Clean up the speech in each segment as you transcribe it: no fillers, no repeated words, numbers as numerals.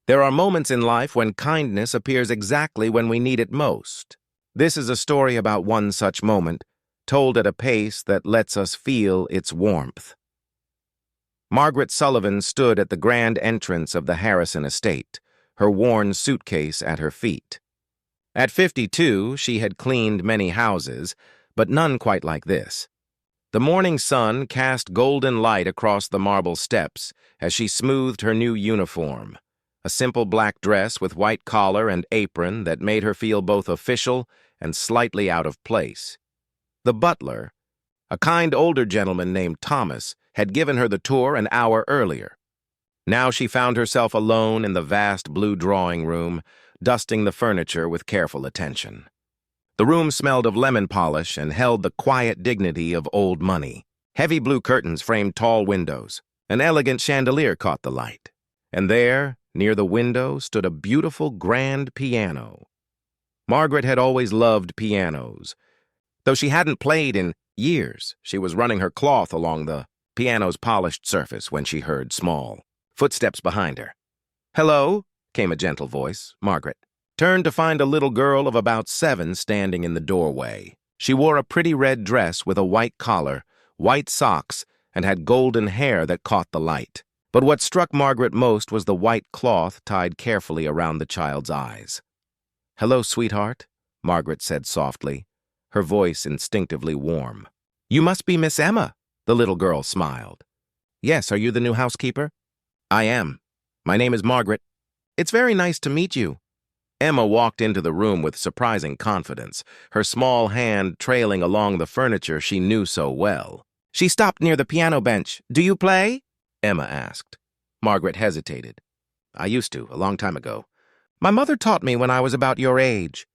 There are moments in life when kindness appears exactly when we need it most. This is a story about one such moment, told at a pace that lets us feel its warmth. Margaret Sullivan stood at the grand entrance of the Harrison estate, her worn suitcase at her feet. At 52, she had cleaned many houses, but none quite like this. The morning sun cast golden light across the marble steps as she smoothed her new uniform, a simple black dress with white collar and apron that made her feel both official and slightly out of place. The butler, a kind older gentleman named Thomas, had given her the tour an hour earlier. Now she found herself alone in the vast blue drawing room, dusting the furniture with careful attention. The room smelled of lemon polish and held the quiet dignity of old money. Heavy blue curtains framed tall windows. An elegant chandelier caught the light. And there, near the window, stood a beautiful grand piano. Margaret had always loved pianos. Though she hadn't played in years, she was running her cloth along the piano's polished surface when she heard small footsteps behind her. "Hello," came a gentle voice. Margaret turned to find a little girl of about 7 standing in the doorway. She wore a pretty red dress with a white collar, white socks, and had golden hair that caught the light. But what struck Margaret most was the white cloth tied carefully around the child's eyes. "Hello, sweetheart," Margaret said softly, her voice instinctively warm. "You must be Miss Emma," the little girl smiled. "Yes, are you the new housekeeper?" "I am. My name is Margaret. It's very nice to meet you." Emma walked into the room with surprising confidence, her small hand trailing along the furniture she knew so well. She stopped near the piano bench. "Do you play?" Emma asked. Margaret hesitated. "I used to, a long time ago. My mother taught me when I was about your age."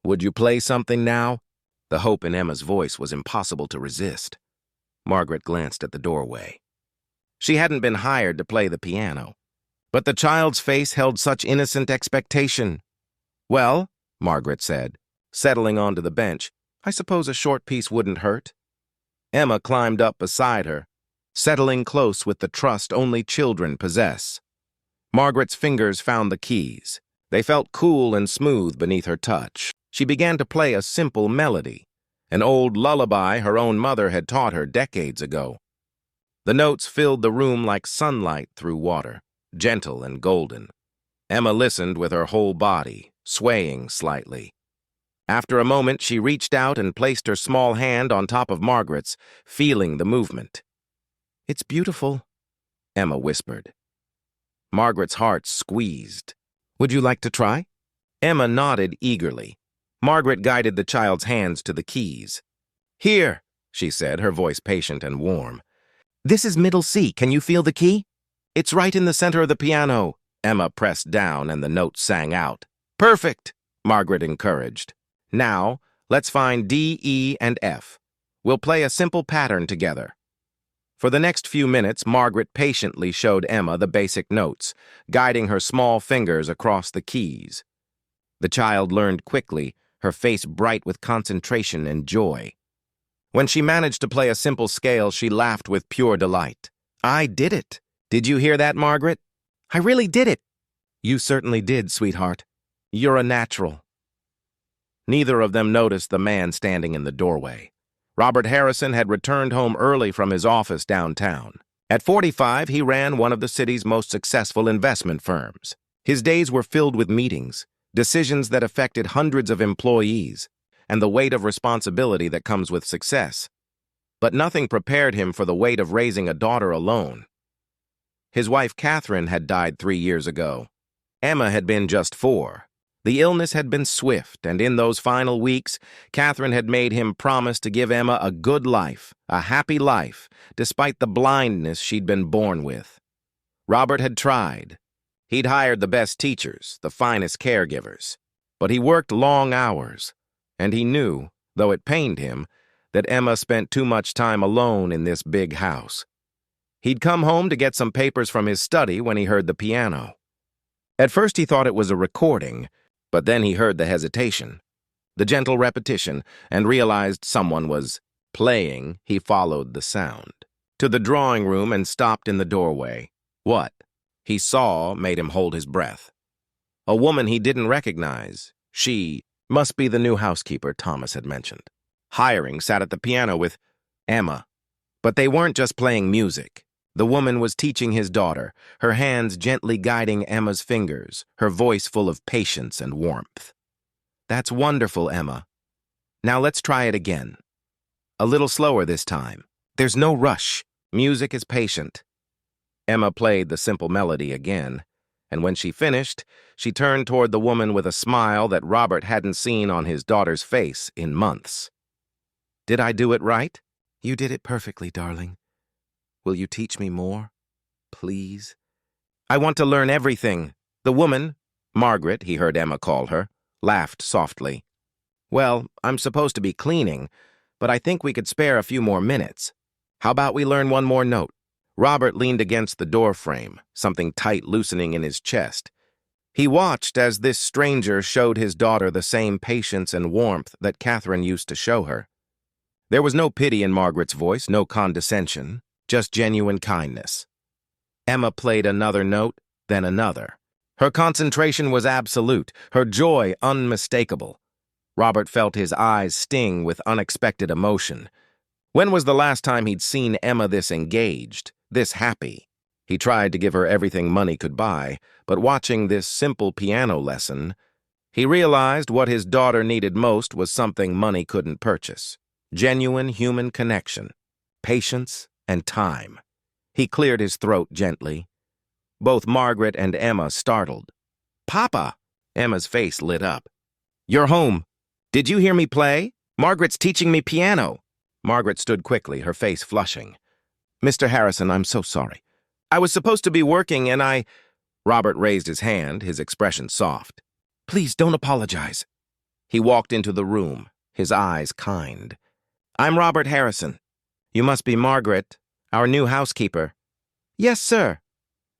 "Would you play something now?" The hope in Emma's voice was impossible to resist. Margaret glanced at the doorway. She hadn't been hired to play the piano. But the child's face held such innocent expectation. "Well," Margaret said, settling onto the bench, "I suppose a short piece wouldn't hurt." Emma climbed up beside her, settling close with the trust only children possess. Margaret's fingers found the keys. They felt cool and smooth beneath her touch. She began to play a simple melody, an old lullaby her own mother had taught her decades ago. The notes filled the room like sunlight through water, gentle and golden. Emma listened with her whole body, swaying slightly. After a moment, she reached out and placed her small hand on top of Margaret's, feeling the movement. "It's beautiful," Emma whispered. Margaret's heart squeezed. "Would you like to try?" Emma nodded eagerly. Margaret guided the child's hands to the keys. "Here," she said, her voice patient and warm. "This is middle C. Can you feel the key?" "It's right in the center of the piano." Emma pressed down and the notes sang out. "Perfect," Margaret encouraged. "Now, let's find D, E, and F. We'll play a simple pattern together." For the next few minutes, Margaret patiently showed Emma the basic notes, guiding her small fingers across the keys. The child learned quickly, her face bright with concentration and joy. When she managed to play a simple scale, she laughed with pure delight. "I did it. Did you hear that, Margaret? I really did it." "You certainly did, sweetheart. You're a natural." Neither of them noticed the man standing in the doorway. Robert Harrison had returned home early from his office downtown. At 45, he ran one of the city's most successful investment firms. His days were filled with meetings, decisions that affected hundreds of employees, and the weight of responsibility that comes with success. But nothing prepared him for the weight of raising a daughter alone. His wife, Catherine, had died 3 years ago. Emma had been just 4. The illness had been swift, and in those final weeks, Catherine had made him promise to give Emma a good life, a happy life, despite the blindness she'd been born with. Robert had tried. He'd hired the best teachers, the finest caregivers. But he worked long hours, and he knew, though it pained him, that Emma spent too much time alone in this big house. He'd come home to get some papers from his study when he heard the piano. At first he thought it was a recording, but then he heard the hesitation, the gentle repetition, and realized someone was playing. He followed the sound to the drawing room and stopped in the doorway. "What?" he saw made him hold his breath. A woman he didn't recognize. She must be the new housekeeper Thomas had mentioned. Hiring sat at the piano with Emma. But they weren't just playing music. The woman was teaching his daughter, her hands gently guiding Emma's fingers, her voice full of patience and warmth. "That's wonderful, Emma. Now let's try it again. A little slower this time. There's no rush. Music is patient." Emma played the simple melody again, and when she finished, she turned toward the woman with a smile that Robert hadn't seen on his daughter's face in months. "Did I do it right?" "You did it perfectly, darling. Will you teach me more? Please?" "I want to learn everything." The woman, Margaret, he heard Emma call her, laughed softly. "Well, I'm supposed to be cleaning, but I think we could spare a few more minutes. How about we learn one more note?" Robert leaned against the door frame, something tight loosening in his chest. He watched as this stranger showed his daughter the same patience and warmth that Catherine used to show her. There was no pity in Margaret's voice, no condescension, just genuine kindness. Emma played another note, then another. Her concentration was absolute, her joy unmistakable. Robert felt his eyes sting with unexpected emotion. When was the last time he'd seen Emma this engaged, this happy? He tried to give her everything money could buy, but watching this simple piano lesson, he realized what his daughter needed most was something money couldn't purchase. Genuine human connection, patience, and time. He cleared his throat gently. Both Margaret and Emma startled. "Papa!" Emma's face lit up. "You're home. Did you hear me play? Margaret's teaching me piano." Margaret stood quickly, her face flushing. "Mr. Harrison, I'm so sorry. I was supposed to be working and I—" Robert raised his hand, his expression soft. "Please don't apologize." He walked into the room, his eyes kind. "I'm Robert Harrison. You must be Margaret, our new housekeeper." "Yes, sir."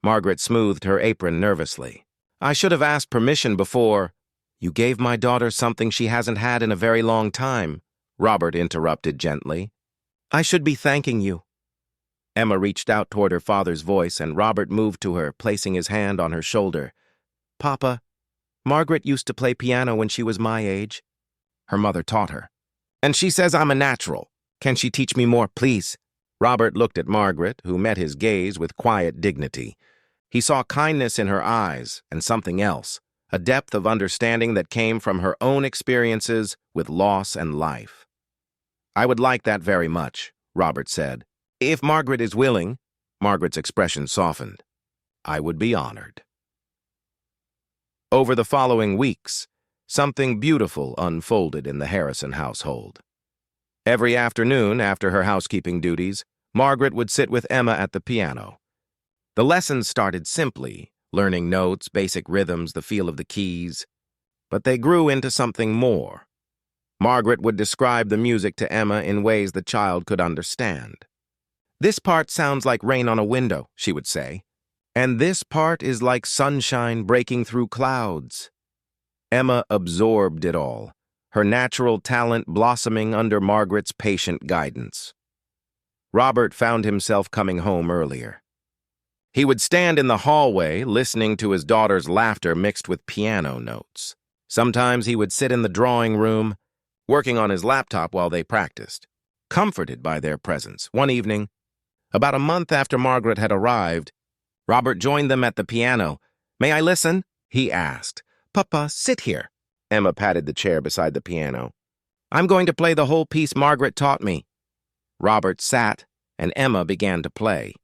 Margaret smoothed her apron nervously. "I should have asked permission before—" "You gave my daughter something she hasn't had in a very long time," Robert interrupted gently. "I should be thanking you." Emma reached out toward her father's voice, and Robert moved to her, placing his hand on her shoulder. "Papa, Margaret used to play piano when she was my age. Her mother taught her. And she says I'm a natural. Can she teach me more, please?" Robert looked at Margaret, who met his gaze with quiet dignity. He saw kindness in her eyes and something else, a depth of understanding that came from her own experiences with loss and life. "I would like that very much," Robert said. "If Margaret is willing," Margaret's expression softened. "I would be honored." Over the following weeks, something beautiful unfolded in the Harrison household. Every afternoon, after her housekeeping duties, Margaret would sit with Emma at the piano. The lessons started simply, learning notes, basic rhythms, the feel of the keys. But they grew into something more. Margaret would describe the music to Emma in ways the child could understand. "This part sounds like rain on a window," she would say. "And this part is like sunshine breaking through clouds." Emma absorbed it all, her natural talent blossoming under Margaret's patient guidance. Robert found himself coming home earlier. He would stand in the hallway, listening to his daughter's laughter mixed with piano notes. Sometimes he would sit in the drawing room, working on his laptop while they practiced, comforted by their presence. One evening, about a month after Margaret had arrived, Robert joined them at the piano. "May I listen?" he asked. "Papa, sit here." Emma patted the chair beside the piano. "I'm going to play the whole piece Margaret taught me." Robert sat, and Emma began to play.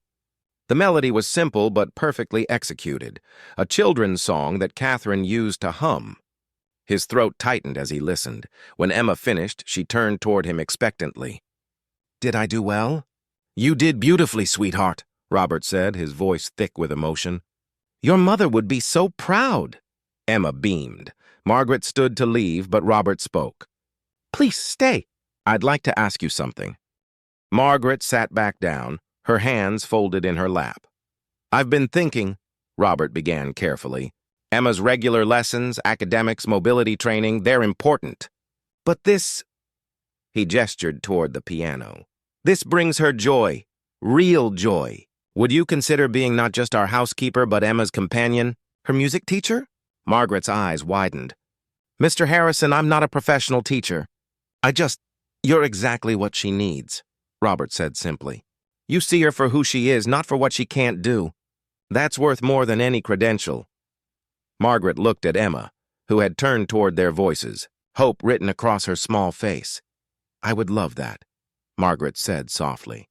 The melody was simple but perfectly executed, a children's song that Catherine used to hum. His throat tightened as he listened. When Emma finished, she turned toward him expectantly. "Did I do well?" "You did beautifully, sweetheart," Robert said, his voice thick with emotion. "Your mother would be so proud." Emma beamed. Margaret stood to leave, but Robert spoke. "Please stay. I'd like to ask you something." Margaret sat back down, her hands folded in her lap. "I've been thinking," Robert began carefully. "Emma's regular lessons, academics, mobility training, they're important. But this—" he gestured toward the piano. "This brings her joy, real joy. Would you consider being not just our housekeeper, but Emma's companion, her music teacher? Margaret's eyes widened. Mr. Harrison, I'm not a professional teacher. You're exactly what she needs, Robert said simply. You see her for who she is, not for what she can't do. That's worth more than any credential. Margaret looked at Emma, who had turned toward their voices, hope written across her small face. I would love that, Margaret said softly.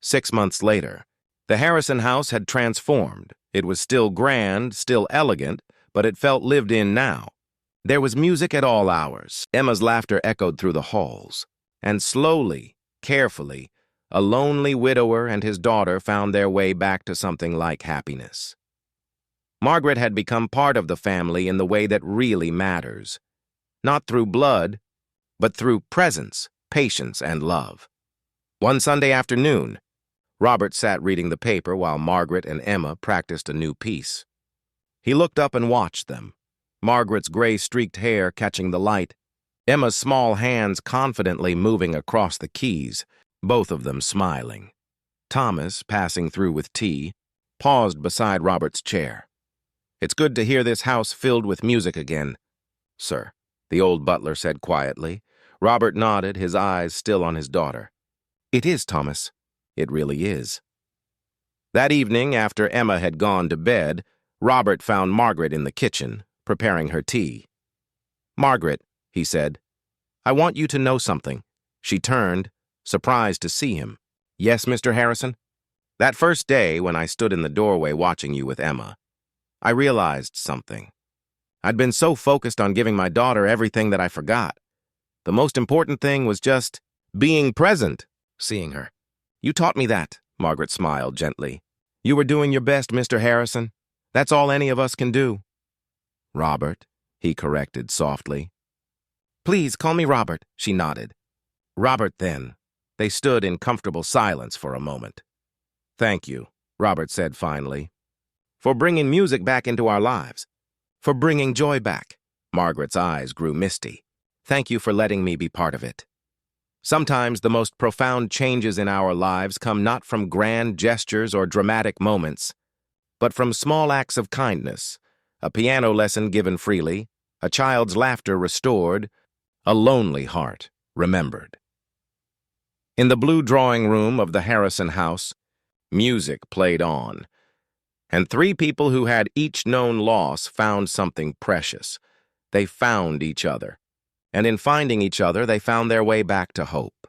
6 months later, the Harrison house had transformed. It was still grand, still elegant, but it felt lived in now. There was music at all hours. Emma's laughter echoed through the halls. And slowly, carefully, a lonely widower and his daughter found their way back to something like happiness. Margaret had become part of the family in the way that really matters. Not through blood, but through presence, patience, and love. One Sunday afternoon, Robert sat reading the paper while Margaret and Emma practiced a new piece. He looked up and watched them, Margaret's gray-streaked hair catching the light, Emma's small hands confidently moving across the keys, both of them smiling. Thomas, passing through with tea, paused beside Robert's chair. It's good to hear this house filled with music again, sir, the old butler said quietly. Robert nodded, his eyes still on his daughter. It is, Thomas. It really is. That evening, after Emma had gone to bed, Robert found Margaret in the kitchen, preparing her tea. Margaret, he said, I want you to know something. She turned, surprised to see him. Yes, Mr. Harrison? That first day when I stood in the doorway watching you with Emma, I realized something. I'd been so focused on giving my daughter everything that I forgot. The most important thing was just being present, seeing her. You taught me that, Margaret smiled gently. You were doing your best, Mr. Harrison. That's all any of us can do. Robert, he corrected softly. Please call me Robert, she nodded. Robert, then. They stood in comfortable silence for a moment. Thank you, Robert said finally, for bringing music back into our lives, for bringing joy back. Margaret's eyes grew misty. Thank you for letting me be part of it. Sometimes the most profound changes in our lives come not from grand gestures or dramatic moments, but from small acts of kindness, a piano lesson given freely, a child's laughter restored, a lonely heart remembered. In the blue drawing room of the Harrison house, music played on, and 3 people who had each known loss found something precious. They found each other, and in finding each other, they found their way back to hope.